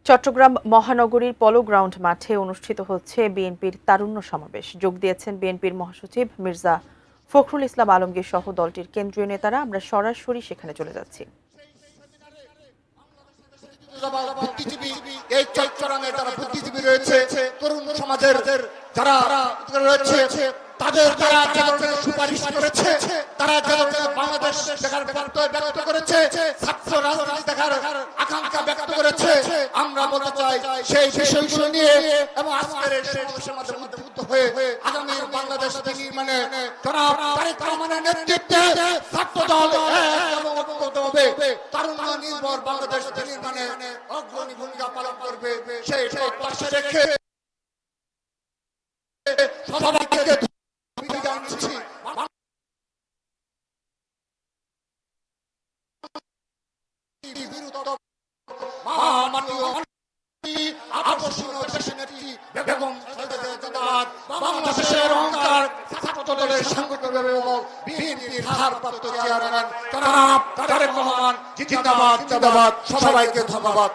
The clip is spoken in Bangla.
চট্টগ্রাম মহানগরীর পলো গ্রাউন্ড মাঠে অনুষ্ঠিত হচ্ছে বিএনপির তারুণ্য সমাবেশ। যোগ দিয়েছেন বিএনপির মহাসচিব মির্জা ফখরুল ইসলাম আলমগীর সহ দলটির কেন্দ্রীয় নেতারা। আমরা সরাসরি সেখানে চলে যাচ্ছি। এই চট্টগ্রামে যারা বুদ্ধিজীবী রয়েছে, তরুণ সমাজের যারা রয়েছে, তাদের যারা যে ধরনের সুপারিশ করেছে, তারা যে ধরনের বাংলাদেশ দেখার ব্যক্ত করেছে, ছাত্র রাজনীতি দেখার আকাঙ্ক্ষা ব্যক্ত করেছে, আমরা বলতে চাই সেই বিষয়গুলো নিয়ে এবং আজকের এই সমাবেশের মাঝে উদ্বুদ্ধ হয়ে আগামীর বাংলাদেশ নির্মাণে জনাব তারেক রহমানের নেতৃত্বে ছাত্র দল এবং ঐক্যবদ্ধভাবে তারুণ্য নির্ভর বাংলাদেশ নির্মাণে অগ্রণী ভূমিকা পালন করবে। সেই প্রত্যাশা রেখে সবাইকে জানাচ্ছি বাংলাদেশের অহংকার ছাত্র দলের সাংগঠনিক এবং বিএনপির ভারপ্রাপ্ত চেয়ারম্যান জনাব তারেক রহমান জিন্দাবাদ জিন্দাবাদ। সবাইকে ধন্যবাদ।